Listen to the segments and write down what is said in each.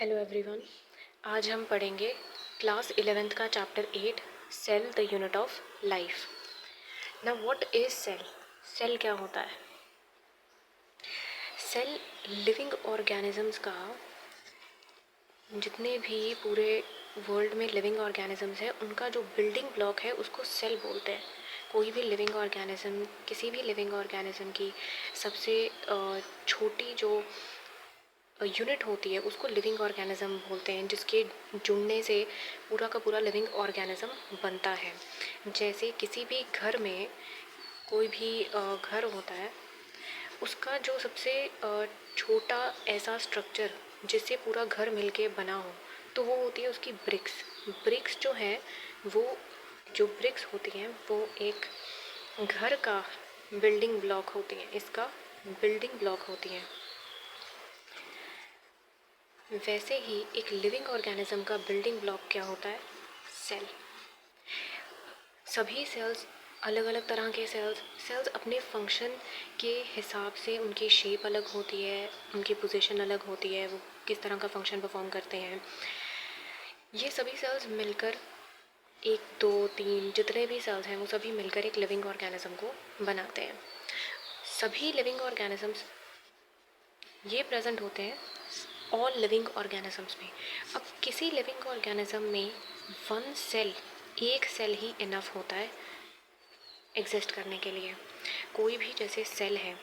Hello everyone. आज हम पढ़ेंगे क्लास 11th का chapter 8 cell the unit of life. Now what is cell? Cell क्या होता है? सेल लिविंग ऑर्गेनिजम्स का, जितने भी पूरे वर्ल्ड में लिविंग ऑर्गेनिजम्स हैं उनका जो बिल्डिंग ब्लॉक है उसको सेल बोलते हैं। कोई भी लिविंग ऑर्गेनिज्म, किसी भी लिविंग ऑर्गेनिज्म की सबसे छोटी जो यूनिट होती है उसको लिविंग ऑर्गेनिज्म बोलते हैं, जिसके जुड़ने से पूरा का पूरा लिविंग ऑर्गेनिज्म बनता है। जैसे किसी भी घर में कोई भी घर होता है, उसका जो सबसे छोटा ऐसा स्ट्रक्चर जिससे पूरा घर मिलके बना हो तो वो होती है उसकी ब्रिक्स। ब्रिक्स जो है वो जो ब्रिक्स होती हैं वो एक घर का बिल्डिंग ब्लॉक होती हैं, इसका बिल्डिंग ब्लॉक होती हैं। वैसे ही एक लिविंग ऑर्गेनिज्म का बिल्डिंग ब्लॉक क्या होता है? सेल। सभी सेल्स, अलग अलग तरह के सेल्स अपने फंक्शन के हिसाब से, उनकी शेप अलग होती है, उनकी पोजीशन अलग होती है, वो किस तरह का फंक्शन परफॉर्म करते हैं। ये सभी सेल्स मिलकर, एक दो तीन जितने भी सेल्स हैं वो सभी मिलकर एक लिविंग ऑर्गेनिज्म को बनाते हैं। सभी लिविंग ऑर्गेनिजम्स ये प्रेजेंट होते हैं ऑल लिविंग ऑर्गेनिजम्स में। अब किसी लिविंग ऑर्गेनिज्म में वन सेल, एक सेल ही इनफ होता है एग्जिस्ट करने के लिए। कोई भी जैसे सेल है,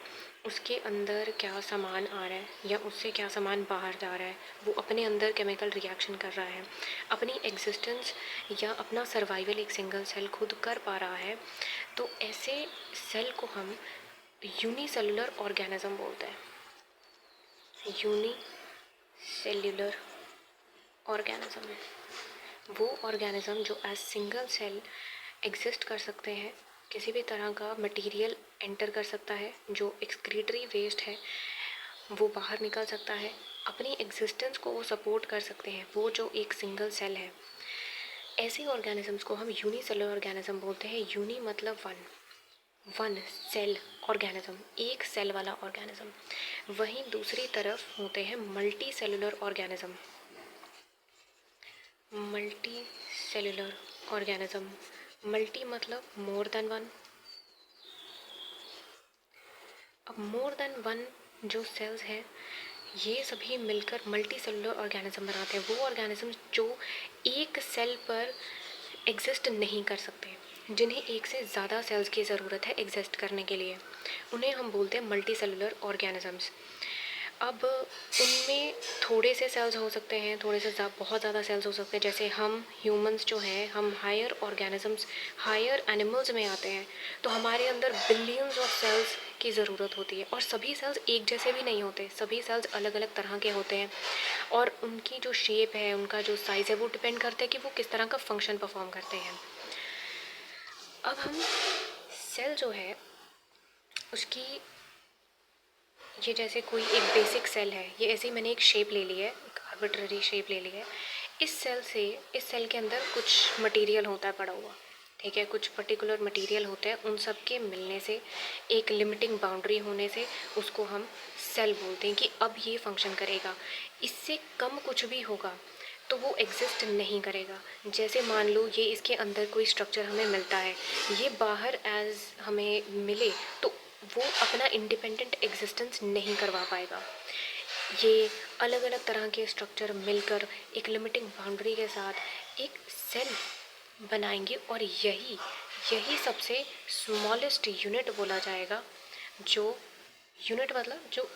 उसके अंदर क्या सामान आ रहा है या उससे क्या सामान बाहर जा रहा है, वो अपने अंदर केमिकल रिएक्शन कर रहा है, अपनी एग्जिस्टेंस या अपना सर्वाइवल एक सिंगल सेल खुद कर पा रहा है, तो ऐसे सेल को हम यूनिसेलुलर ऑर्गेनिज्म बोलते हैं। यूनिसेल्युलर ऑर्गेनिज्म है वो ऑर्गेनिज्म जो एज सिंगल सेल एग्जिस्ट कर सकते हैं। किसी भी तरह का मटेरियल एंटर कर सकता है, जो एक्सक्रीटरी वेस्ट है वो बाहर निकल सकता है, अपनी एग्जिस्टेंस को वो सपोर्ट कर सकते हैं, वो जो एक सिंगल सेल है। ऐसे ऑर्गेनिजम्स को हम यूनिसेलुलर ऑर्गेनिज्म बोलते हैं। यूनि मतलब वन सेल ऑर्गेनिज्म, एक सेल वाला ऑर्गेनिज्म। वहीं दूसरी तरफ होते हैं multi cellular organism. Multi cellular organism, multi मतलब मोर देन वन। अब मोर देन वन जो सेल्स हैं ये सभी मिलकर मल्टी सेलुलर ऑर्गेनिज्म बनाते हैं। वो ऑर्गेनिज्म जो एक सेल पर एग्जिस्ट नहीं कर सकते, जिन्हें एक से ज़्यादा सेल्स की ज़रूरत है एग्जिस्ट करने के लिए, उन्हें हम बोलते हैं मल्टी सेलुलर ऑर्गेनिजम्स। अब उनमें थोड़े से सेल्स हो सकते हैं, थोड़े से बहुत ज़्यादा सेल्स हो सकते हैं। जैसे हम ह्यूमंस जो हैं, हम हायर ऑर्गेनिजम्स, हायर एनिमल्स में आते हैं, तो हमारे अंदर बिलियंस ऑफ सेल्स की ज़रूरत होती है। और सभी सेल्स एक जैसे भी नहीं होते, सभी सेल्स अलग अलग तरह के होते हैं, और उनकी जो शेप है, उनका जो साइज़ है, वो डिपेंड करता है कि वो किस तरह का फंक्शन परफॉर्म करते हैं। अब हम सेल जो है उसकी, ये जैसे कोई एक बेसिक सेल है, ये ऐसे ही मैंने एक शेप ले ली है, एक आर्बिट्ररी शेप ले ली है। इस सेल के अंदर कुछ मटेरियल होता है पड़ा हुआ, ठीक है, कुछ पर्टिकुलर मटेरियल होते हैं, उन सब के मिलने से, एक लिमिटिंग बाउंड्री होने से उसको हम सेल बोलते हैं कि अब ये फंक्शन करेगा। इससे कम कुछ भी होगा तो वो एग्जिस्ट नहीं करेगा। जैसे मान लो ये इसके अंदर कोई स्ट्रक्चर हमें मिलता है, ये बाहर एज हमें मिले तो वो अपना इंडिपेंडेंट एग्जिस्टेंस नहीं करवा पाएगा। ये अलग अलग तरह के स्ट्रक्चर मिलकर एक लिमिटिंग बाउंड्री के साथ एक सेल बनाएंगे, और यही सबसे स्मॉलेस्ट यूनिट बोला जाएगा। जो यूनिट मतलब जो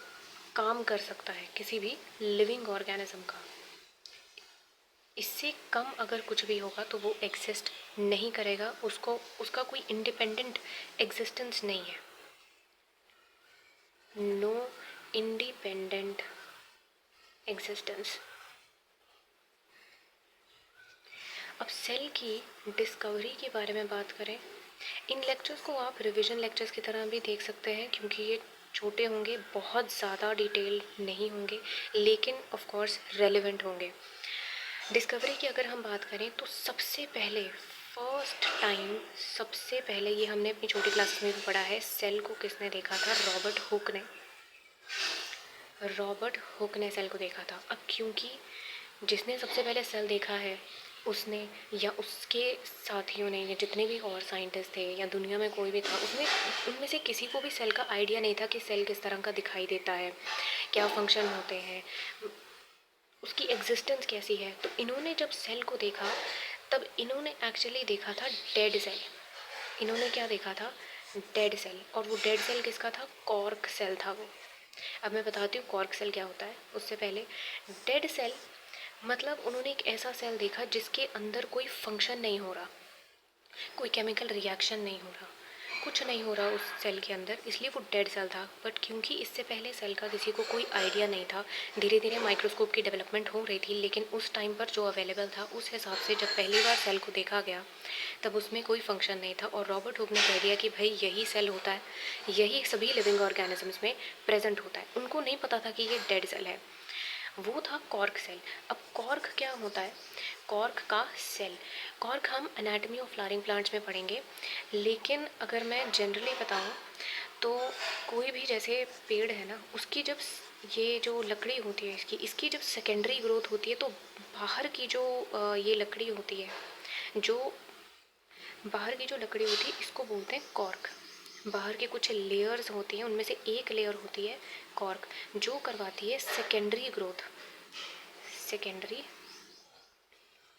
काम कर सकता है किसी भी लिविंग ऑर्गेनिज्म का। इससे कम अगर कुछ भी होगा तो वो एग्जिस्ट नहीं करेगा, उसका कोई इंडिपेंडेंट एग्जिस्टेंस नहीं है। No independent existence. अब सेल की डिस्कवरी के बारे में बात करें, इन लेक्चर्स को आप रिवीजन लेक्चर्स की तरह भी देख सकते हैं, क्योंकि ये छोटे होंगे, बहुत ज़्यादा डिटेल नहीं होंगे, लेकिन ऑफ कोर्स रेलेवेंट होंगे। डिस्कवरी की अगर हम बात करें तो सबसे पहले ये हमने अपनी छोटी क्लास में भी पढ़ा है, सेल को किसने देखा था? रॉबर्ट हुक ने सेल को देखा था। अब क्योंकि जिसने सबसे पहले सेल देखा है उसने या उसके साथियों ने या जितने भी और साइंटिस्ट थे या दुनिया में कोई भी था, उसने उनमें से किसी को भी सेल का आइडिया नहीं था कि सेल किस तरह का दिखाई देता है, क्या फंक्शन होते हैं, उसकी एग्जिस्टेंस कैसी है। तो इन्होंने जब सेल को देखा तब इन्होंने एक्चुअली देखा था डेड सेल। इन्होंने क्या देखा था? Dead cell. और वो डेड सेल किसका था? कॉर्क सेल था वो। अब मैं बताती हूँ कॉर्क सेल क्या होता है। उससे पहले डेड सेल मतलब उन्होंने एक ऐसा सेल देखा जिसके अंदर कोई फंक्शन नहीं हो रहा, कोई केमिकल रिएक्शन नहीं हो रहा, कुछ नहीं हो रहा उस सेल के अंदर, इसलिए वो डेड सेल था। बट क्योंकि इससे पहले सेल का किसी को कोई आइडिया नहीं था, धीरे धीरे माइक्रोस्कोप की डेवलपमेंट हो रही थी, लेकिन उस टाइम पर जो अवेलेबल था उस हिसाब से जब पहली बार सेल को देखा गया तब उसमें कोई फंक्शन नहीं था। और रॉबर्ट हुक ने कह दिया कि भाई यही सेल होता है, यही सभी लिविंग ऑर्गेनिजम्स में प्रेजेंट होता है। उनको नहीं पता था कि ये डेड सेल है। वो था कॉर्क सेल। अब कॉर्क क्या होता है? कॉर्क का सेल। कॉर्क हम एनाटॉमी ऑफ फ्लावरिंग प्लांट्स में पढ़ेंगे, लेकिन अगर मैं जनरली बताऊं तो कोई भी जैसे पेड़ है ना, उसकी जब ये जो लकड़ी होती है इसकी जब सेकेंडरी ग्रोथ होती है तो बाहर की जो ये लकड़ी होती है, जो बाहर की जो लकड़ी होती है इसको बोलते हैं कॉर्क। बाहर की कुछ लेयर्स होती हैं, उनमें से एक लेयर होती है कॉर्क, जो करवाती है सेकेंडरी ग्रोथ। सेकेंडरी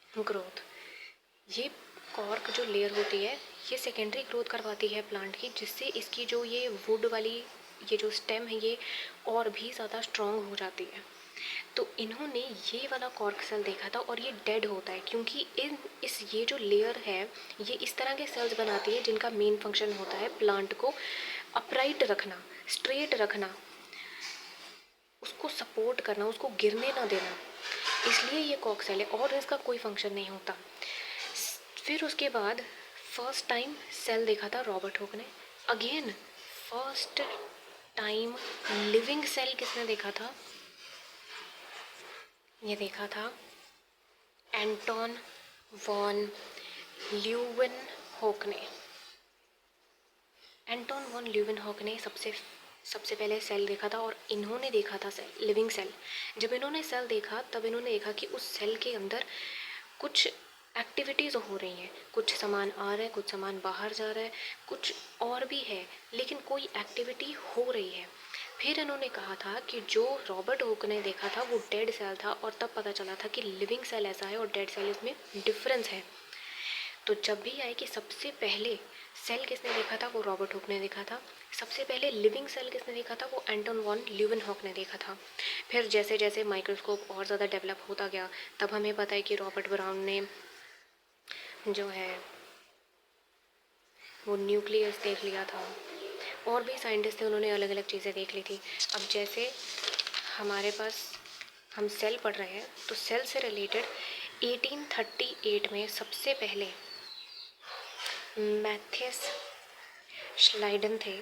ग्रोथ, ये कॉर्क जो लेयर होती है ये सेकेंडरी ग्रोथ करवाती है प्लांट की, जिससे इसकी जो ये वुड वाली ये जो स्टेम है ये और भी ज़्यादा स्ट्रॉन्ग हो जाती है। तो इन्होंने ये वाला कॉर्क सेल देखा था और ये डेड होता है क्योंकि ये जो लेयर है ये इस तरह के सेल्स बनाती है जिनका मेन फंक्शन होता है प्लांट को अपराइट रखना, स्ट्रेट रखना, उसको सपोर्ट करना, उसको गिरने ना देना। इसलिए ये कॉर्क सेल है और इसका कोई फंक्शन नहीं होता। फिर उसके बाद फर्स्ट टाइम सेल देखा था रॉबर्ट हुक ने। Again first time living cell किसने देखा था? ये देखा था एंटोन वॉन ल्यूवेनहॉक ने। एंटोन वॉन ल्यूवेनहॉक ने सबसे पहले सेल देखा था और इन्होंने देखा था सेल, लिविंग सेल। जब इन्होंने सेल देखा तब इन्होंने देखा कि उस सेल के अंदर कुछ एक्टिविटीज़ हो रही हैं, कुछ सामान आ रहा है, कुछ सामान बाहर जा रहा है, कुछ और भी है, लेकिन कोई एक्टिविटी हो रही है। फिर इन्होंने कहा था कि जो रॉबर्ट हुक ने देखा था वो डेड सेल था और तब पता चला था कि लिविंग सेल ऐसा है और डेड सेल इसमें डिफरेंस है। तो जब भी आए कि सबसे पहले सेल किसने देखा था? वो रॉबर्ट हुक ने देखा था। सबसे पहले लिविंग सेल किसने देखा था? वो एंटोन वॉन ल्यूवेनहॉक ने देखा था। फिर जैसे जैसे माइक्रोस्कोप और ज़्यादा डेवलप होता गया तब हमें पता है कि रॉबर्ट ब्राउन ने जो है वो न्यूक्लियस देख लिया था, और भी साइंटिस्ट थे उन्होंने अलग अलग चीज़ें देख ली थी। अब जैसे हमारे पास हम सेल पढ़ रहे हैं तो सेल से रिलेटेड 1838 में सबसे पहले मैथियस श्लाइडन थे।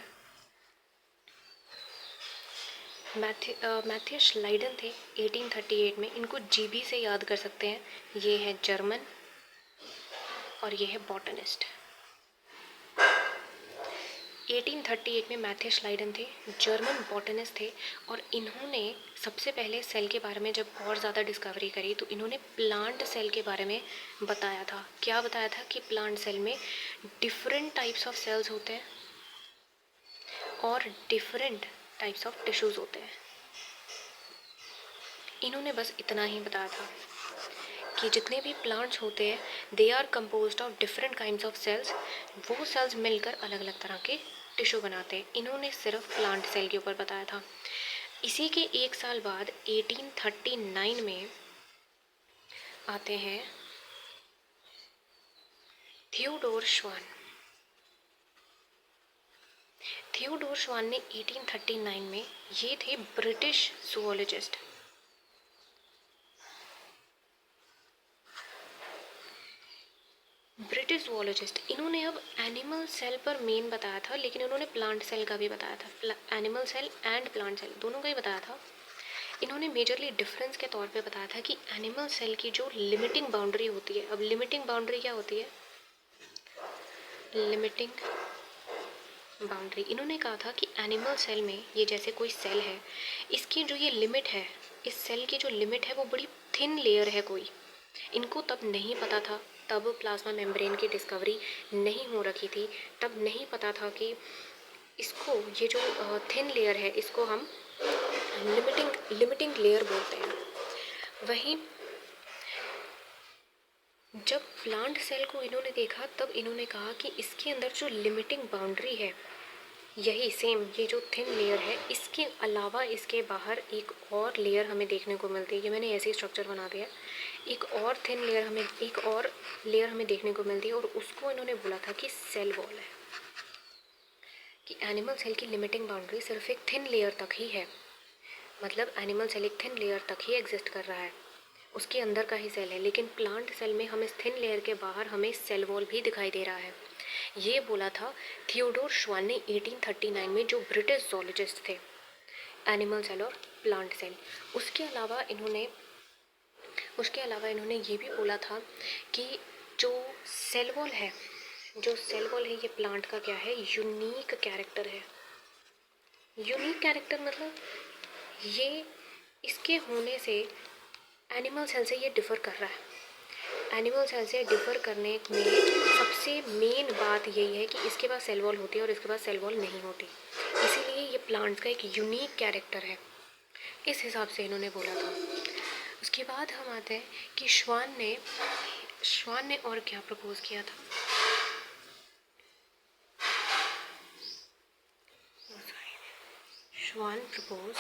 मैथियस श्लाइडन थे 1838 में। इनको जीबी से याद कर सकते हैं। ये है जर्मन और ये है बॉटनिस्ट। 1838 में मैथियस श्लाइडन थे, जर्मन बॉटनिस्ट थे, और इन्होंने सबसे पहले सेल के बारे में जब और ज़्यादा डिस्कवरी करी तो इन्होंने प्लांट सेल के बारे में बताया था। क्या बताया था? कि प्लांट सेल में डिफरेंट टाइप्स ऑफ सेल्स होते हैं और डिफरेंट टाइप्स ऑफ टिश्यूज़ होते हैं। इन्होंने बस इतना ही बताया था कि जितने भी प्लांट्स होते हैं they are composed of different kinds of cells. वो सेल्स मिलकर अलग अलग तरह के टिश्यू बनाते हैं। इन्होंने सिर्फ प्लांट सेल के ऊपर बताया था। इसी के एक साल बाद 1839 में आते हैं थियोडोर श्वान। थियोडोर श्वान ने 1839 में, ये थे ब्रिटिश जूलॉजिस्ट। ब्रिटिश जूलॉजिस्ट, इन्होंने अब एनिमल सेल पर मेन बताया था, लेकिन इन्होंने प्लांट सेल का भी बताया था। Animal cell and plant cell दोनों का ही बताया था। इन्होंने मेजरली डिफरेंस के तौर पे बताया था कि एनिमल सेल की जो लिमिटिंग बाउंड्री होती है, अब लिमिटिंग बाउंड्री क्या होती है? लिमिटिंग बाउंड्री, इन्होंने कहा था कि एनिमल सेल में ये जैसे कोई सेल है, इसकी जो ये लिमिट है, इस सेल की जो लिमिट है वो बड़ी थिन लेयर है कोई। इनको तब नहीं पता था, तब प्लाज्मा मेम्ब्रेन की डिस्कवरी नहीं हो रखी थी, तब नहीं पता था कि इसको, ये जो थिन लेयर है, इसको हम लिमिटिंग लेयर बोलते हैं। वहीं जब प्लांट सेल को इन्होंने देखा तब इन्होंने कहा कि इसके अंदर जो लिमिटिंग बाउंड्री है, यही सेम ये जो थिन लेयर है, इसके अलावा इसके बाहर एक और लेयर हमें देखने को मिलती है। ये मैंने ऐसे ही स्ट्रक्चर बना दिया है। एक और लेयर हमें देखने को मिलती है और उसको इन्होंने बोला था कि सेल वॉल है, कि एनिमल सेल की लिमिटिंग बाउंड्री सिर्फ एक थिन लेयर तक ही है। मतलब एनिमल सेल एक थिन लेयर तक ही एग्जिस्ट कर रहा है, उसके अंदर का ही सेल है। लेकिन प्लांट सेल में हम इस थिन लेयर के बाहर हमें सेल वॉल भी दिखाई दे रहा है। ये बोला था थियोडोर श्वान ने 1839 में, जो ब्रिटिश जोलॉजिस्ट थे, एनिमल सेल और प्लांट सेल। उसके अलावा इन्होंने ये भी बोला था कि जो सेल वॉल है, ये प्लांट का क्या है, यूनिक कैरेक्टर है। यूनिक कैरेक्टर मतलब ये, इसके होने से एनिमल सेल से ये डिफ़र कर रहा है। एनिमल सेल से डिफ़र करने में सबसे मेन बात यही है कि इसके पास सेल वॉल होती है और इसके पास सेल वॉल नहीं होती। इसीलिए ये प्लांट्स का एक यूनिक कैरेक्टर है, इस हिसाब से इन्होंने बोला था। उसके बाद हम आते हैं कि श्वान ने और क्या प्रपोज किया था। श्वान propose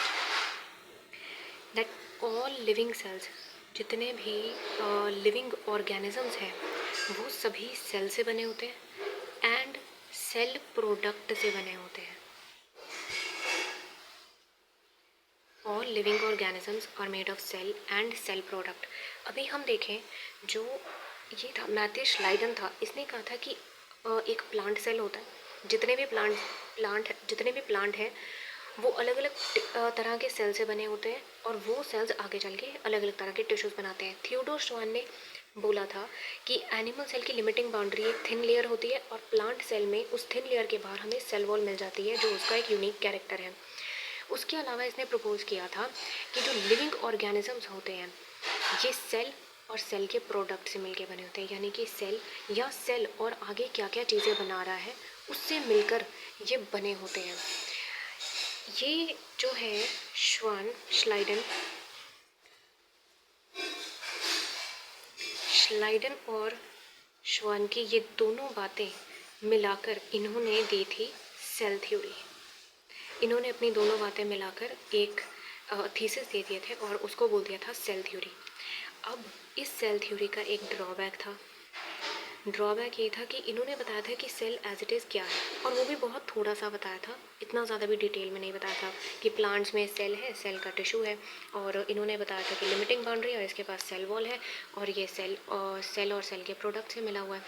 that all living cells, जितने भी लिविंग ऑर्गेनिजम्स हैं वो सभी सेल से बने होते हैं एंड सेल प्रोडक्ट से बने होते हैं। All living organisms are made of cell and cell product. अभी हम देखें, जो ये था मैथ्यू श्लाइडन था, इसने कहा था कि एक प्लांट सेल होता है, जितने भी प्लांट हैं वो अलग अलग तरह के सेल से बने होते हैं और वो सेल्स आगे चल के अलग अलग तरह के टिश्यूज़ बनाते हैं। थियोडोर श्वान ने बोला था कि एनिमल सेल की लिमिटिंग बाउंड्री एक थिन लेयर होती है और प्लांट सेल में उस थिन लेयर के बाहर हमें सेल वॉल मिल जाती है, जो उसका एक यूनिक कैरेक्टर है। उसके अलावा इसने प्रपोज किया था कि जो लिविंग ऑर्गेनिजम्स होते हैं ये सेल और सेल के प्रोडक्ट से मिलके बने होते हैं, यानी कि सेल और आगे क्या क्या चीज़ें बना रहा है उससे मिलकर ये बने होते हैं। ये जो है श्लाइडन और श्वान की ये दोनों बातें मिलाकर इन्होंने दी थी सेल थ्योरी। इन्होंने अपनी दोनों बातें मिलाकर एक थीसिस दे दिए थे और उसको बोल दिया था सेल थ्योरी। अब इस सेल थ्योरी का एक ड्रॉबैक ये था कि इन्होंने बताया था कि सेल एज इट इज़ क्या है, और वो भी बहुत थोड़ा सा बताया था, इतना ज़्यादा भी डिटेल में नहीं बताया था कि प्लांट्स में सेल है, सेल का टिश्यू है, और इन्होंने बताया था कि लिमिटिंग बाउंड्री और इसके पास सेल वॉल है और ये सेल और सेल के प्रोडक्ट से मिला हुआ है,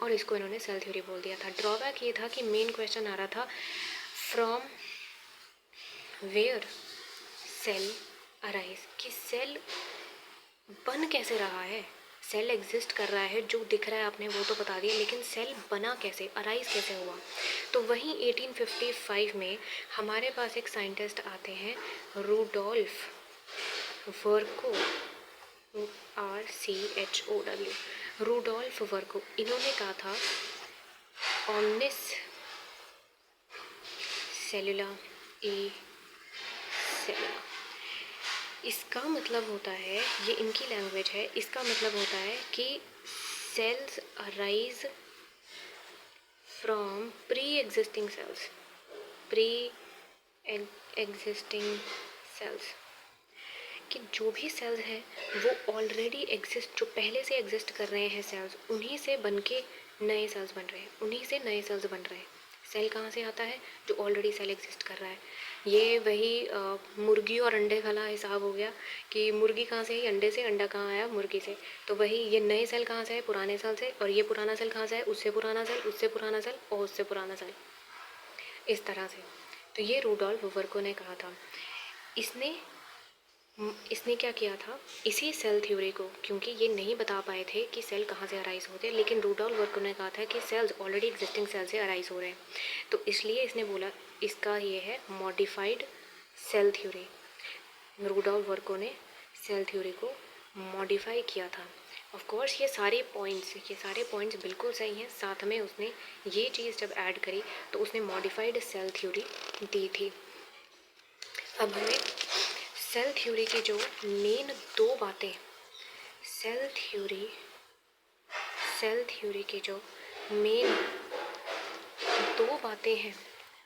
और इसको इन्होंने सेल थ्योरी बोल दिया था। ड्रॉबैक ये था कि मेन क्वेश्चन आ रहा था फ्रॉम वेयर सेल अराइज, कि सेल बन कैसे रहा है। सेल एग्जिस्ट कर रहा है, जो दिख रहा है आपने वो तो बता दिया, लेकिन सेल बना कैसे, अराइज कैसे हुआ। तो वहीं 1855 में हमारे पास एक साइंटिस्ट आते हैं, Rudolf Virchow, RCHOW, Rudolf Virchow. इन्होंने कहा था ओमनिस सेलुला ई सेलुला। इसका मतलब होता है, ये इनकी लैंग्वेज है, इसका मतलब होता है कि cells arise from pre existing cells, कि जो भी सेल्स हैं वो ऑलरेडी एग्जिस्ट, जो पहले से एग्जिस्ट कर रहे हैं सेल्स, उन्हीं से बन के नए सेल्स बन रहे हैं, उन्हीं से नए सेल्स बन रहे हैं। सेल कहाँ से आता है, जो ऑलरेडी सेल एग्जिस्ट कर रहा है। ये वही मुर्गी और अंडे वाला हिसाब हो गया कि मुर्गी कहाँ से आई, अंडे से, अंडा कहाँ आया, मुर्गी से। तो वही ये नए सेल कहाँ से है, पुराने सेल से, और ये पुराना सेल कहाँ से है, उससे पुराना सेल, उससे पुराना सेल और उससे पुराना सेल, इस तरह से। तो ये रूडोल्फ वर्को ने कहा था। इसने इसने क्या किया था, इसी सेल थ्योरी को, क्योंकि ये नहीं बता पाए थे कि सेल कहाँ से अराइज होते हैं, लेकिन रुडोल्फ वर्को ने कहा था कि सेल्स ऑलरेडी एग्जिस्टिंग सेल से अराइज हो रहे हैं, तो इसलिए इसने बोला इसका ये है modified cell theory. Rudolf Virchow ने सेल थ्योरी को मॉडिफाई किया था। ऑफ कोर्स ये सारे पॉइंट्स बिल्कुल सही हैं, साथ में उसने ये चीज़ जब ऐड करी तो उसने मॉडिफाइड सेल थ्योरी दी थी। अब हमें सेल थ्योरी की जो मेन दो बातें, सेल थ्योरी की जो मेन दो बातें हैं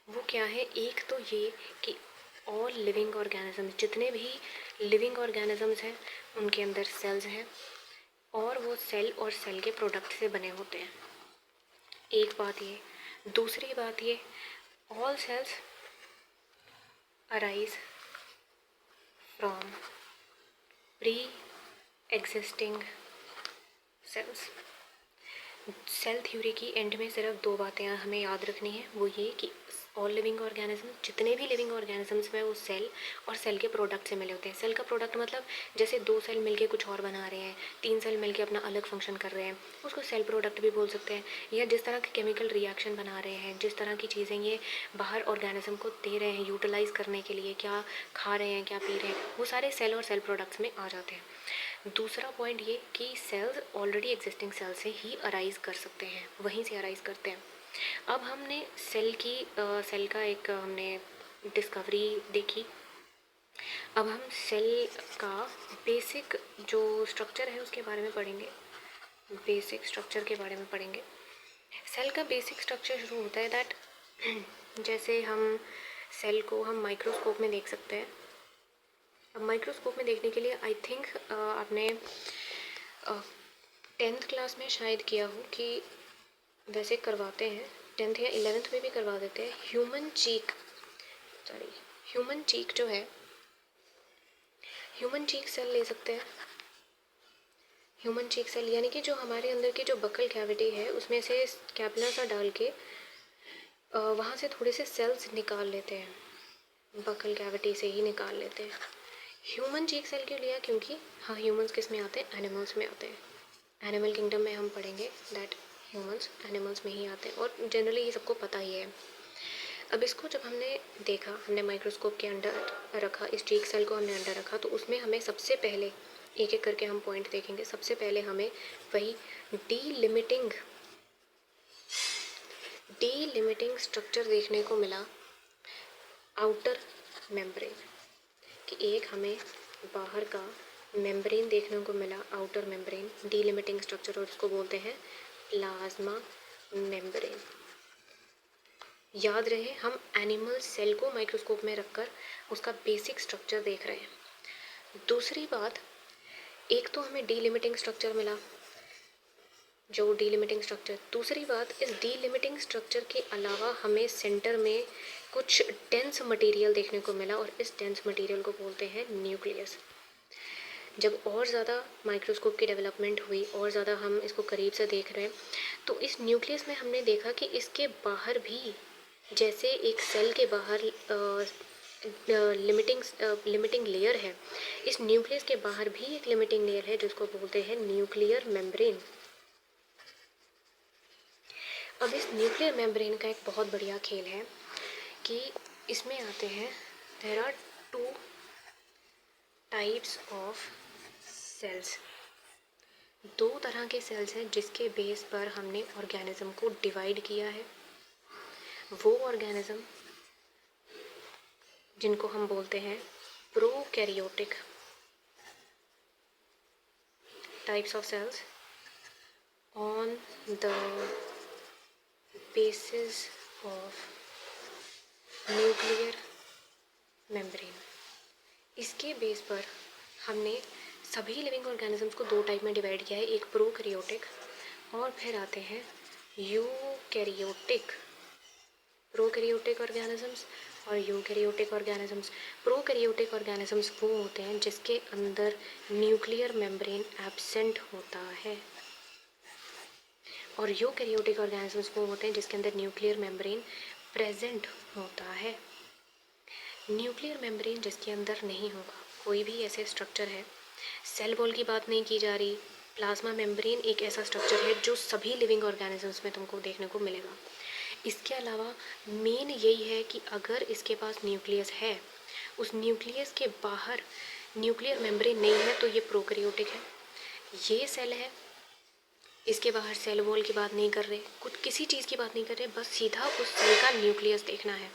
वो क्या है। एक तो ये कि ऑल लिविंग ऑर्गेनिजम्स, जितने भी लिविंग ऑर्गेनिजम्स हैं उनके अंदर सेल्स हैं और वो सेल और सेल के प्रोडक्ट से बने होते हैं। एक बात ये। दूसरी बात ये, all cells arise from pre existing cells. Cell theory की एंड में सिर्फ दो बातें हमें याद रखनी है, वो ये कि ऑल लिविंग ऑर्गेनिज्म, जितने भी लिविंग ऑर्गेनिजम्स में वो सेल और सेल के प्रोडक्ट से मिले होते हैं। सेल का प्रोडक्ट मतलब जैसे दो सेल मिलके कुछ और बना रहे हैं, तीन सेल मिलके अपना अलग फंक्शन कर रहे हैं, उसको सेल प्रोडक्ट भी बोल सकते हैं। या जिस तरह के केमिकल रिएक्शन बना रहे हैं, जिस तरह की चीज़ें ये बाहर ऑर्गेनिज्म को दे रहे हैं यूटिलाइज करने के लिए, क्या खा रहे हैं, क्या पी रहे हैं, वो सारे सेल और सेल प्रोडक्ट्स में आ जाते हैं। दूसरा पॉइंट ये कि सेल्स ऑलरेडी एग्जिस्टिंग सेल से ही अराइज कर सकते हैं, वहीं से अराइज करते हैं। अब हमने सेल का एक हमने डिस्कवरी देखी। अब हम सेल का बेसिक जो स्ट्रक्चर है उसके बारे में पढ़ेंगे, बेसिक स्ट्रक्चर के बारे में पढ़ेंगे। सेल का बेसिक स्ट्रक्चर शुरू होता है दैट जैसे हम सेल को हम माइक्रोस्कोप में देख सकते हैं। अब माइक्रोस्कोप में देखने के लिए आई थिंक आपने 10th क्लास में शायद किया हो कि वैसे करवाते हैं, 10th या 11th में भी करवा देते हैं। ह्यूमन चीक जो है, ह्यूमन चीक सेल ले सकते हैं। ह्यूमन चीक सेल यानी कि जो हमारे अंदर की जो बकल कैविटी है उसमें से कैपिलर सा डाल के वहाँ से थोड़े से सेल्स निकाल लेते हैं, बकल कैविटी से ही निकाल लेते हैं। ह्यूमन चीक सेल क्यों लिया, क्योंकि हाँ ह्यूमंस किस में आते हैं, एनिमल्स में आते हैं। एनिमल किंगडम में हम पढ़ेंगे दैट ह्यूमंस एनिमल्स में ही आते हैं और जनरली ये सबको पता ही है। अब इसको जब हमने देखा, हमने माइक्रोस्कोप के अंडर रखा, इस चीक सेल को हमने अंडर रखा, तो उसमें हमें सबसे पहले एक एक करके हम पॉइंट देखेंगे। सबसे पहले हमें वही डीलिमिटिंग स्ट्रक्चर देखने को मिला, आउटर मेम्ब्रेन, कि एक हमें बाहर का मेम्ब्रेन देखने को मिला, आउटर मेम्ब्रेन, डीलिमिटिंग स्ट्रक्चर, और उसको बोलते हैं प्लाज्मा मेम्ब्रेन। याद रहे हम एनिमल सेल को माइक्रोस्कोप में रखकर उसका बेसिक स्ट्रक्चर देख रहे हैं। दूसरी बात, एक तो हमें डीलिमिटिंग स्ट्रक्चर मिला, जो डीलिमिटिंग स्ट्रक्चर। दूसरी बात, इस डीलिमिटिंग स्ट्रक्चर के अलावा हमें सेंटर में कुछ डेंस मटेरियल देखने को मिला और इस डेंस मटेरियल को बोलते हैं न्यूक्लियस। जब और ज़्यादा माइक्रोस्कोप की डेवलपमेंट हुई और ज़्यादा हम इसको करीब से देख रहे हैं, तो इस न्यूक्लियस में हमने देखा कि इसके बाहर भी, जैसे एक सेल के बाहर लिमिटिंग लेयर है, इस न्यूक्लियस के बाहर भी एक लिमिटिंग लेयर है जिसको बोलते हैं न्यूक्लियर मेम्ब्रेन। अब इस न्यूक्लियर मेम्ब्रेन का एक बहुत बढ़िया खेल है कि इसमें आते हैं, there are 2 types of cells. 2 तरह के सेल्स हैं जिसके बेस पर हमने ऑर्गेनिज्म को डिवाइड किया है। वो ऑर्गेनिज्म जिनको हम बोलते हैं prokaryotic types of cells on the basis of nuclear membrane. इसके बेस पर हमने सभी लिविंग ऑर्गेनिजम्स को 2 टाइप में डिवाइड किया है, एक प्रोकैरियोटिक और फिर आते हैं यूकैरियोटिक। प्रोकैरियोटिक ऑर्गेनिजम्स और यूकैरियोटिक ऑर्गेनिजम्स। प्रोकैरियोटिक ऑर्गेनिजम्स वो होते हैं जिसके अंदर न्यूक्लियर मेम्ब्रेन एब्सेंट होता है, और यूकैरियोटिक ऑर्गेनिजम्स वो होते हैं जिसके अंदर न्यूक्लियर मेम्ब्रेन प्रेजेंट होता है। न्यूक्लियर मेम्ब्रेन जिसके अंदर नहीं होगा कोई भी ऐसे स्ट्रक्चर है, सेल वॉल की बात नहीं की जा रही, प्लाज्मा मेम्ब्रेन एक ऐसा स्ट्रक्चर है जो सभी लिविंग ऑर्गेनिजम्स में तुमको देखने को मिलेगा। इसके अलावा मेन यही है कि अगर इसके पास न्यूक्लियस है, उस न्यूक्लियस के बाहर न्यूक्लियर मेम्ब्रेन नहीं है तो ये प्रोकैरियोटिक है। ये सेल है, इसके बाहर सेल वॉल की बात नहीं कर रहे, कुछ किसी चीज़ की बात नहीं कर रहे, बस सीधा उस सेल का न्यूक्लियस देखना है।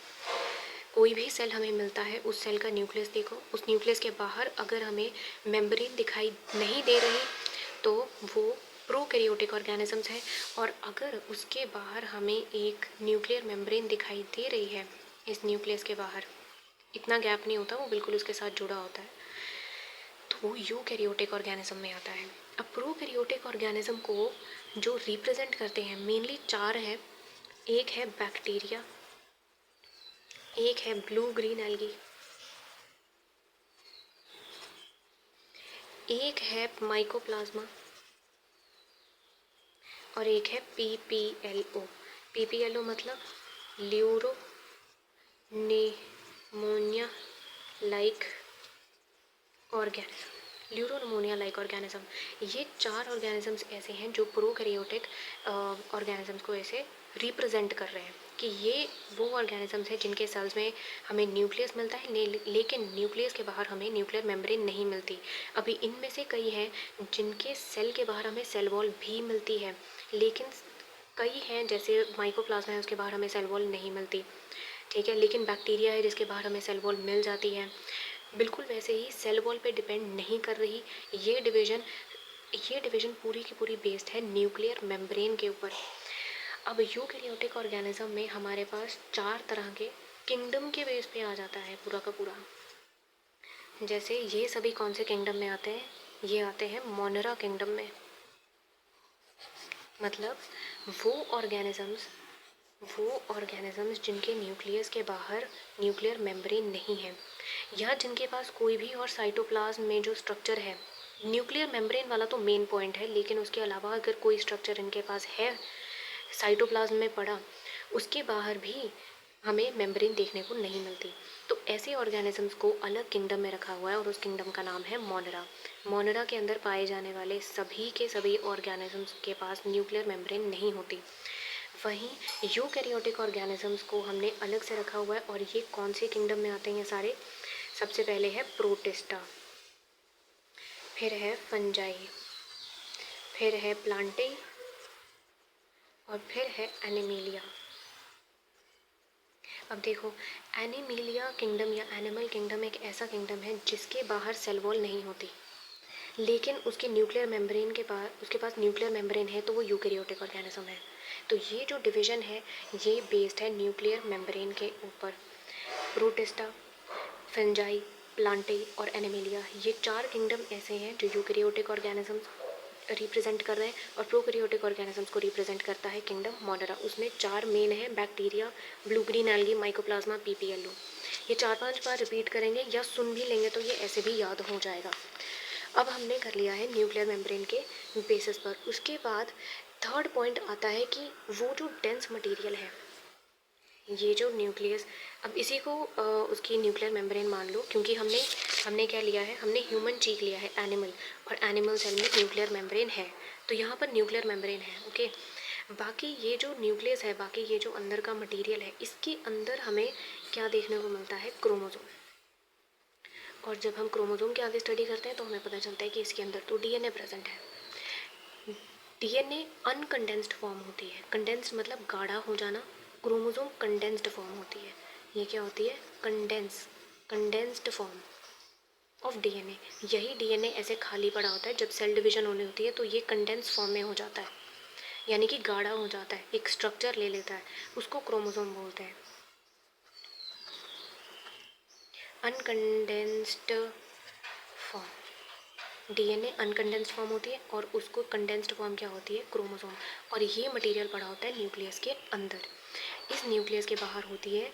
कोई भी सेल हमें मिलता है, उस सेल का न्यूक्लियस देखो, उस न्यूक्लियस के बाहर अगर हमें मेम्ब्रेन दिखाई नहीं दे रही तो वो प्रोकैरियोटिक ऑर्गेनिजम्स है, और अगर उसके बाहर हमें एक न्यूक्लियर मेम्ब्रेन दिखाई दे रही है, इस न्यूक्लियस के बाहर इतना गैप नहीं होता, वो बिल्कुल उसके साथ जुड़ा होता है, तो वो यूकैरियोटिक ऑर्गेनिज्म में आता है। अब प्रोकैरियोटिक ऑर्गेनिज्म को जो रिप्रेजेंट करते हैं मेनली 4 है। एक है बैक्टीरिया, एक है ब्लू ग्रीन एल्गी, एक है माइकोप्लाज्मा, और एक है PPLO। PPLO मतलब pleuro pneumonia like organism, pleuropneumonia like organism. ये 4 ऑर्गेनिजम्स ऐसे हैं जो प्रोकैरियोटिक ऑर्गेनिजम्स को ऐसे रिप्रेजेंट कर रहे हैं कि ये वो ऑर्गेनिजम्स हैं जिनके सेल्स में हमें न्यूक्लियस मिलता है, लेकिन न्यूक्लियस के बाहर हमें न्यूक्लियर मेम्ब्रेन नहीं मिलती। अभी इनमें से कई हैं जिनके सेल के बाहर हमें सेल वॉल भी मिलती है, लेकिन कई हैं जैसे माइकोप्लाज्मा है, उसके बाहर हमें सेल वॉल नहीं मिलती, ठीक है, लेकिन बैक्टीरिया है जिसके बाहर हमें सेल वॉल मिल जाती है। बिल्कुल वैसे ही सेल वॉल पे डिपेंड नहीं कर रही ये डिवीज़न पूरी की पूरी बेस्ड है न्यूक्लियर मेम्ब्रेन के ऊपर। अब यूकैरियोटिक ऑर्गेनिज्म में हमारे पास 4 तरह के किंगडम के बेस पे आ जाता है पूरा का पूरा। जैसे ये सभी कौन से किंगडम में आते हैं, ये आते हैं मोनेरा किंगडम में। मतलब वो ऑर्गेनिजम्स जिनके न्यूक्लियस के बाहर न्यूक्लियर मेम्ब्रेन नहीं है, या जिनके पास कोई भी और साइटोप्लाज्म में जो स्ट्रक्चर है, न्यूक्लियर मेम्ब्रेन वाला तो मेन पॉइंट है, लेकिन उसके अलावा अगर कोई स्ट्रक्चर इनके पास है साइटोप्लाज्म में पड़ा, उसके बाहर भी हमें मेम्ब्रेन देखने को नहीं मिलती, तो ऐसे ऑर्गेनिजम्स को अलग किंगडम में रखा हुआ है और उस किंगडम का नाम है मोनेरा। मोनेरा के अंदर पाए जाने वाले सभी के सभी ऑर्गेनिजम्स के पास न्यूक्लियर मेम्ब्रेन नहीं होती। वहीं यूकैरियोटिक ऑर्गेनिजम्स को हमने अलग से रखा हुआ है, और ये कौन से किंगडम में आते हैं ये सारे, सबसे पहले है प्रोटिस्टा, फिर है फंजाई, फिर है प्लांटे, और फिर है एनिमिलिया। अब देखो, एनिमिलिया किंगडम या एनिमल किंगडम एक ऐसा किंगडम है जिसके बाहर सेल वॉल नहीं होती, लेकिन उसके उसके पास न्यूक्लियर मेम्ब्रेन है, तो वो यूकैरियोटिक ऑर्गेनिज्म है। तो ये जो डिवीज़न है ये बेस्ड है न्यूक्लियर मेम्ब्रेन के ऊपर। प्रोटिस्टा, फंजाई, प्लांटे और एनिमिलिया, ये 4 किंगडम ऐसे हैं जो यूकैरियोटिक ऑर्गेनिजम्स रिप्रेजेंट कर रहे हैं, और प्रोकैरियोटिक ऑर्गेनिजम्स को रिप्रेजेंट करता है किंगडम मोनेरा। उसमें 4 मेन है, bacteria, blue green algae, mycoplasma, PPLO। ये 4-5 बार रिपीट करेंगे या सुन भी लेंगे तो ये ऐसे भी याद हो जाएगा। अब हमने कर लिया है न्यूक्लियर मेम्ब्रेन के बेसिस पर। उसके बाद थर्ड पॉइंट आता है कि वो जो डेंस मटेरियल है, ये जो न्यूक्लियस, अब इसी को उसकी न्यूक्लियर मेम्ब्रेन मान लो, क्योंकि हमने क्या लिया है, हमने ह्यूमन चीक लिया है, एनिमल, और एनिमल सेल में न्यूक्लियर मेम्ब्रेन है, तो यहाँ पर न्यूक्लियर मेम्ब्रेन है, ओके। बाकी ये जो न्यूक्लियस है, बाकी ये जो अंदर का मटेरियल है, इसके अंदर हमें क्या देखने को मिलता है, क्रोमोसोम। और जब हम क्रोमोसोम के आगे स्टडी करते हैं तो हमें पता चलता है कि इसके अंदर तो DNA प्रेजेंट है। DNA अनकंडेंस्ड फॉर्म होती है, कंडेंस्ड मतलब गाढ़ा हो जाना, क्रोमोसोम कंडेंस्ड फॉर्म होती है। ये क्या होती है, कंडेंस्ड फॉर्म ऑफ DNA। यही DNA ऐसे खाली पड़ा होता है, जब सेल डिवीजन होनी होती है तो ये कंडेंस फॉर्म में हो जाता है, यानी कि गाढ़ा हो जाता है, एक स्ट्रक्चर ले लेता है, उसको क्रोमोसोम बोलते हैं। Uncondensed form, DNA uncondensed form होती है, और उसको कंडेंस्ड फॉर्म क्या होती है, क्रोमोसोम। और ये मटेरियल पड़ा होता है न्यूक्लियस के अंदर। इस न्यूक्लियस के बाहर होती है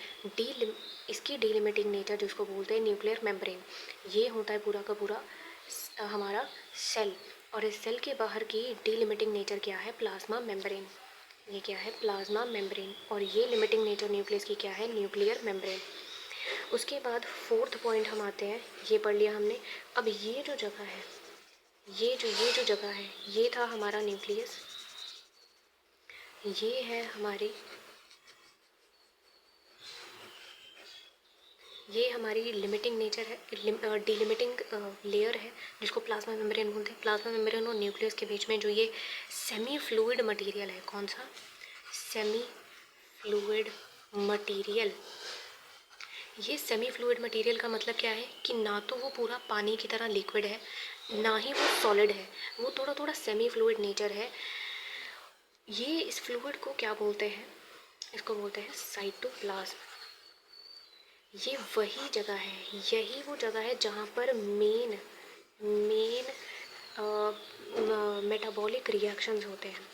इसकी डीलिमिटिंग नेचर, जिसको बोलते हैं न्यूक्लियर मेम्ब्रेन। ये होता है पूरा का पूरा हमारा सेल, और इस सेल के बाहर की डीलिमिटिंग नेचर क्या है, प्लाज्मा मेम्ब्रेन। ये क्या है, प्लाज्मा मेम्ब्रेन, और ये लिमिटिंग नेचर न्यूक्लियस की क्या है, न्यूक्लियर मेम्ब्रेन। उसके बाद फोर्थ पॉइंट हम आते हैं, ये पढ़ लिया हमने। अब ये जो जगह है, ये जो जगह है, ये था हमारा न्यूक्लियस, ये है हमारी, ये हमारी लिमिटिंग नेचर है, डिलिमिटिंग लेयर है, जिसको प्लाज्मा मेम्ब्रेन बोलते हैं। प्लाज्मा मेम्ब्रेन और न्यूक्लियस के बीच में जो ये सेमी फ्लूइड मटेरियल है, कौन सा? Semi fluid material. ये सेमी फ्लूइड मटेरियल का मतलब क्या है कि ना तो वो पूरा पानी की तरह लिक्विड है, ना ही वो सॉलिड है, वो थोड़ा थोड़ा सेमी फ्लूइड नेचर है। ये इस फ्लूइड को क्या बोलते हैं? इसको बोलते हैं साइटोप्लाज्म। ये वही जगह है, यही वो जगह है जहाँ पर मेन मेटाबॉलिक रिएक्शंस होते हैं।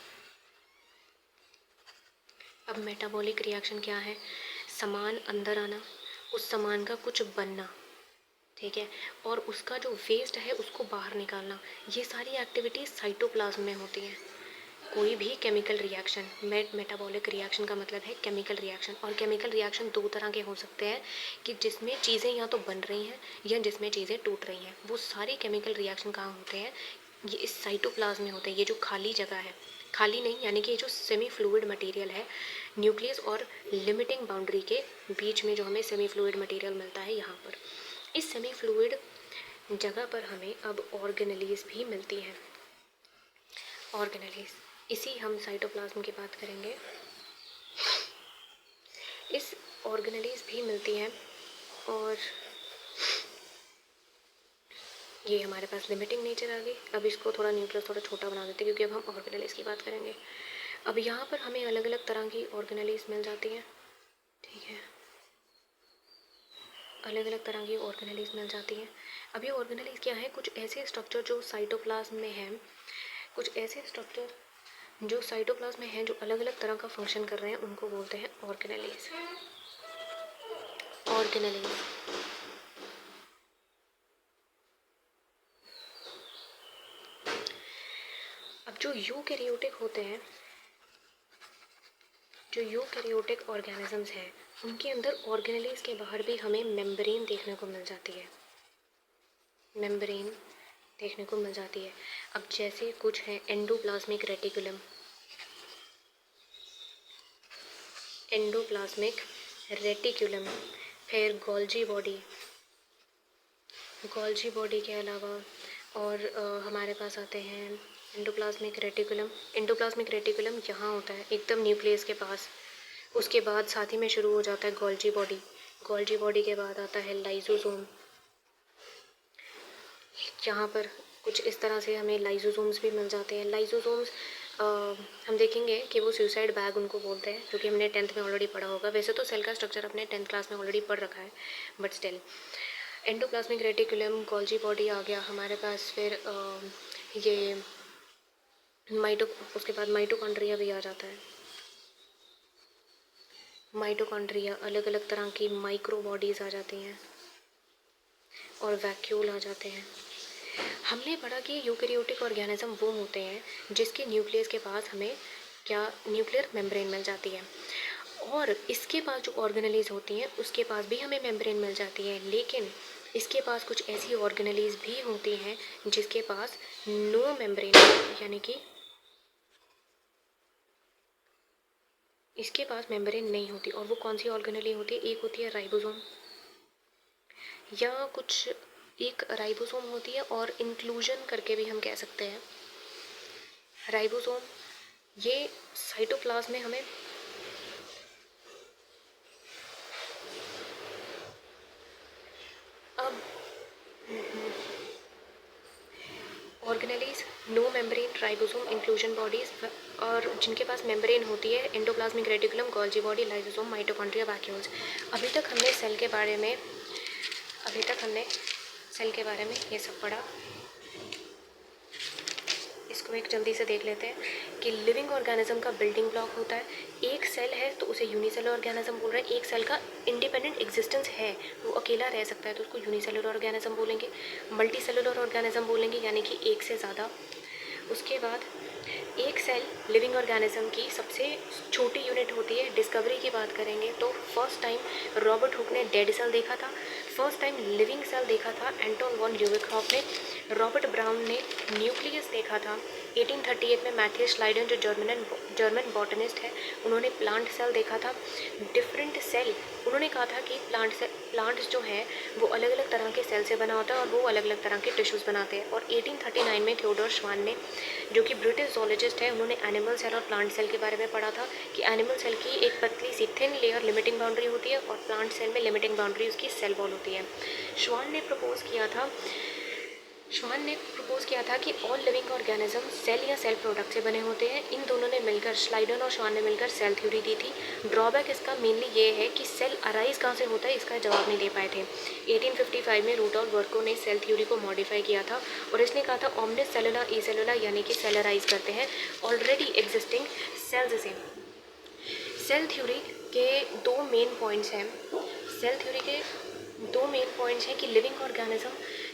अब मेटाबॉलिक रिएक्शन क्या है? सामान अंदर आना, उस सामान का कुछ बनना, ठीक है, और उसका जो वेस्ट है उसको बाहर निकालना। ये सारी एक्टिविटीज साइटोप्लाज्म में होती हैं। कोई भी केमिकल रिएक्शन, मेटाबॉलिक रिएक्शन का मतलब है केमिकल रिएक्शन, और केमिकल रिएक्शन दो तरह के हो सकते हैं कि जिसमें चीज़ें या तो बन रही हैं या जिसमें चीज़ें टूट रही हैं। वो सारे केमिकल रिएक्शन कहाँ होते हैं? ये इस साइटोप्लाज्म में होते हैं। ये जो खाली जगह है, खाली नहीं, यानी कि ये जो सेमी फ्लूइड मटेरियल है, न्यूक्लियस और लिमिटिंग बाउंड्री के बीच में जो हमें सेमी फ्लूइड मटेरियल मिलता है, यहाँ पर इस सेमी फ्लूइड जगह पर हमें अब ऑर्गेनेलीज भी मिलती हैं। ऑर्गेनेलीज, इसी हम साइटोप्लाज्म की बात करेंगे। इस ऑर्गेनेलीज भी मिलती हैं, और ये हमारे पास लिमिटिंग नेचर आ गई। अब इसको थोड़ा न्यूक्लियस थोड़ा छोटा बना देते हैं, क्योंकि अब हम ऑर्गेनेलीज की बात करेंगे। अब यहाँ पर हमें अलग अलग तरह की ऑर्गेनेलीज मिल जाती हैं, ठीक है, अलग अलग तरह की ऑर्गेनेलीज मिल जाती हैं। अब ये ऑर्गेनेलीज क्या है? कुछ ऐसे स्ट्रक्चर जो साइटोप्लाज्म में हैं, कुछ ऐसे स्ट्रक्चर जो साइटोप्लाज्म में हैं, जो अलग अलग तरह का फंक्शन कर रहे हैं, उनको बोलते हैं ऑर्गेनेलीज। ऑर्गेनेलीज अब जो यूकैरियोटिक होते हैं, जो यूकैरियोटिक ऑर्गेनिजम्स हैं, उनके अंदर ऑर्गेनेलीज के बाहर भी हमें मेम्ब्रेन देखने को मिल जाती है। मेम्ब्रेन देखने को मिल जाती है। अब जैसे कुछ है एंडोप्लाज्मिक रेटिकुलम, एंडोप्लाज्मिक रेटिकुलम, फिर गोल्जी बॉडी, गोल्जी बॉडी के अलावा और हमारे पास आते हैं एंडोप्लाज्मिक रेटिकुलम। एंडोप्लाज्मिक रेटिकुलम यहाँ होता है एकदम न्यूक्लियस के पास। उसके बाद साथ ही में शुरू हो जाता है गोल्जी बॉडी। गोल्जी बॉडी के बाद आता है लाइसोसोम। यहाँ पर कुछ इस तरह से हमें लाइसोसोम्स भी मिल जाते हैं। लाइसोसोम्स हम देखेंगे कि वो सुसाइड बैग उनको बोलते हैं, जो कि हमने 10th में ऑलरेडी पढ़ा होगा। वैसे तो सेल का स्ट्रक्चर अपने 10th क्लास में ऑलरेडी पढ़ रखा है, but still endoplasmic reticulum, Golgi body आ गया हमारे पास। फिर ये उसके बाद माइटोकॉन्ड्रिया भी आ जाता है। माइटोकॉन्ड्रिया, अलग अलग तरह की माइक्रो बॉडीज़ आ जाती हैं और वैक्यूल आ जाते हैं। हमने पढ़ा कि यूकैरियोटिक ऑर्गेनिज्म वो होते हैं जिसके न्यूक्लियस के पास हमें क्या न्यूक्लियर मेम्ब्रेन मिल जाती है, और इसके पास जो ऑर्गेनेलीज होती हैं उसके पास भी हमें मेम्ब्रेन मिल जाती है। लेकिन इसके पास कुछ ऐसी ऑर्गेनेलीज भी होती हैं जिसके पास नो मेम्ब्रेन, यानी कि इसके पास मेम्ब्रेन नहीं होती। और वो कौन सी ऑर्गेनेली होती है? एक होती है राइबोसोम, या कुछ एक राइबोसोम होती है, और इंक्लूजन करके भी हम कह सकते हैं राइबोसोम। ये साइटोप्लाज्म में हमें अब organelles, no membrane, ribosome, inclusion bodies, और जिनके पास मेम्ब्रेन होती है endoplasmic reticulum, Golgi body, lysosome, mitochondria, vacuoles. अभी तक हमने सेल के बारे में ये सब पढ़ा। इसको एक जल्दी से देख लेते हैं कि लिविंग ऑर्गेनिज्म का बिल्डिंग ब्लॉक होता है। एक सेल है तो उसे यूनिसेलुलर ऑर्गेनिज्म बोल रहे हैं। एक सेल का इंडिपेंडेंट एग्जिस्टेंस है, वो अकेला रह सकता है, तो उसको यूनिसेलुलर ऑर्गेनिज्म बोलेंगे। मल्टी सेलुलर ऑर्गेनिज्म बोलेंगे, यानी कि एक से ज़्यादा। उसके बाद एक सेल लिविंग ऑर्गेनिज्म की सबसे छोटी यूनिट होती है। डिस्कवरी की बात करेंगे तो फर्स्ट टाइम रॉबर्ट हुक ने डेड सेल देखा था, फर्स्ट टाइम लिविंग सेल देखा था एंटोन वॉन ल्यूवेनहॉफ ने, रॉबर्ट ब्राउन ने न्यूक्लियस देखा था। 1838 में मैथ्यू श्लाइडन जो जर्मन बॉटनिस्ट है, उन्होंने प्लांट सेल देखा था। डिफरेंट सेल, उन्होंने कहा था कि प्लांट्स जो है वो अलग अलग तरह के सेल से बना होता है और वो अलग अलग तरह के टिश्यूज़ बनाते हैं। और 1839 में थियोडोर श्वान ने, जो कि ब्रिटिश जोलॉजिस्ट है, उन्होंने एनिमल सेल और प्लांट सेल के बारे में पढ़ा था कि एनिमल सेल की एक पतली सी थिन लेयर लिमिटिंग बाउंड्री होती है और प्लांट सेल में लिमिटिंग बाउंड्री उसकी सेल वॉल होती है। श्वान ने प्रपोज किया था कि ऑल लिविंग ऑर्गेनिज्म सेल या सेल प्रोडक्ट से बने होते हैं। इन दोनों ने मिलकर, श्लाइडन और श्वान ने मिलकर सेल थ्योरी दी थी। ड्रॉबैक इसका मेनली ये है कि सेल अराइज कहाँ से होता है इसका जवाब नहीं दे पाए थे। 1855 में रूडोल्फ वर्को ने सेल थ्योरी को मॉडिफाई किया था और इसने कहा था ओमनिस सेलुला ई सेलुला, यानी कि सेल अराइज करते हैं ऑलरेडी एग्जिस्टिंग सेल्स से। सेल थ्योरी के दो मेन पॉइंट्स हैं। सेल थ्योरी के दो मेन पॉइंट्स हैं कि लिविंग ऑर्गेनिज्म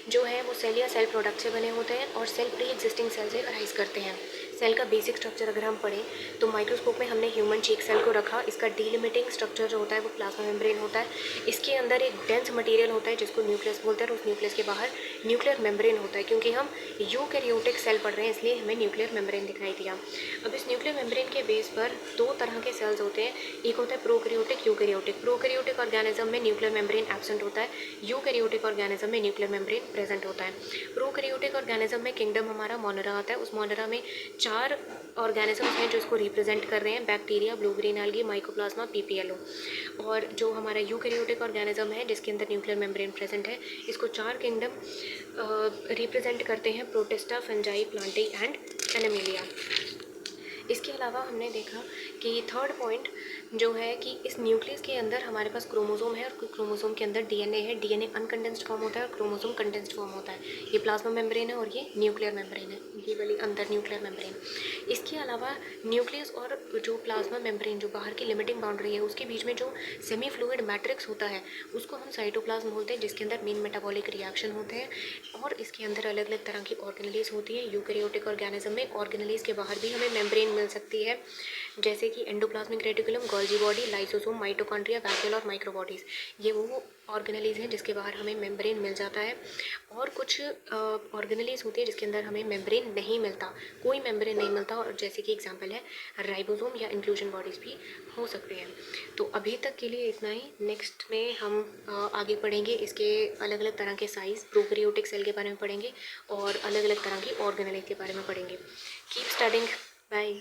जो है वो सेल या सेल प्रोडक्ट से बने होते हैं और सेल प्री एग्जिस्टिंग सेल से अराइज करते हैं। सेल का बेसिक स्ट्रक्चर अगर हम पढ़ें तो माइक्रोस्कोप में हमने ह्यूमन चीक सेल को रखा। इसका डीलिमिटिंग स्ट्रक्चर जो होता है वो प्लाज्मा मेम्ब्रेन होता है। इसके अंदर एक डेंस मटेरियल होता है जिसको न्यूक्लियस बोलते हैं और उस न्यूक्लियस के बाहर न्यूक्लियर मेम्ब्रेन होता है। क्योंकि हम यूकैरियोटिक सेल पढ़ रहे हैं इसलिए हमें न्यूक्लियर मेम्ब्रेन दिखाई दिया। अब इस न्यूक्लियर मेम्ब्रेन के बेस पर दो तरह के सेल्स होते हैं, एक होता है प्रोकैरियोटिक, यूकैरियोटिक। प्रोकैरियोटिक ऑर्गेनिज्म में न्यूक्लियर मेम्ब्रेन एब्सेंट होता है, यूकैरियोटिक ऑर्गेनिज्म में न्यूक्लियर मेम्ब्रेन प्रेजेंट होता है। प्रोकैरियोटिक ऑर्गेनिज्म में किंगडम हमारा मोनेरा आता है। उस मोनेरा में 4 ऑर्गेनिजम्स हैं जो इसको रिप्रेजेंट कर रहे हैं, bacteria, blue green algae, mycoplasma, PPLO. और जो हमारा यूकैरियोटिक ऑर्गेनिज्म है जिसके अंदर न्यूक्लियर मेम्ब्रेन प्रेजेंट है, इसको 4 किंगडम रिप्रेजेंट करते हैं, protista, fungi, Plantae and animalia. इसके अलावा हमने देखा कि थर्ड पॉइंट जो है कि इस न्यूक्लियस के अंदर हमारे पास क्रोमोसोम है और क्रोमोसोम के अंदर डीएनए है। डीएनए अनकंडेंस्ड फॉर्म होता है और क्रोमोसोम कंडेंस्ड फॉर्म होता है। ये प्लाज्मा मेम्ब्रेन है और ये न्यूक्लियर मेम्ब्रेन है, ये वाली अंदर न्यूक्लियर मेम्ब्रेन। इसके अलावा न्यूक्लियस और जो प्लाज्मा मेम्ब्रेन, जो बाहर की लिमिटिंग बाउंड्री है, उसके बीच में जो सेमी फ्लूइड मैट्रिक्स होता है उसको हम साइटोप्लाज्म बोलते हैं, जिसके अंदर मेन मेटाबॉलिक रिएक्शन होते हैं और इसके अंदर अलग अलग तरह की ऑर्गेनेलीज होती हैं। यूकैरियोटिक ऑर्गेनिज्म में ऑर्गेनेलीज के बाहर भी हमें मेम्ब्रेन मिल सकती है, जैसे कि endoplasmic reticulum, Golgi body, lysosome, mitochondria, vacuole और माइक्रोबॉडीज़। ये वो ऑर्गेनेलीज हैं जिसके बाहर हमें मेम्ब्रेन मिल जाता है। और कुछ ऑर्गेनेलीज होती है जिसके अंदर हमें मेम्ब्रेन नहीं मिलता, कोई मेम्ब्रेन नहीं मिलता, और जैसे कि एग्जांपल है राइबोसोम या इंक्लूजन बॉडीज़ भी हो सकते हैं। तो अभी तक के लिए इतना ही। नेक्स्ट में हम आगे पढ़ेंगे इसके अलग अलग तरह के साइज़, प्रोकैरियोटिक सेल के बारे में पढ़ेंगे और अलग अलग तरह की ऑर्गेनेलीज के बारे में पढ़ेंगे। Keep studying, bye.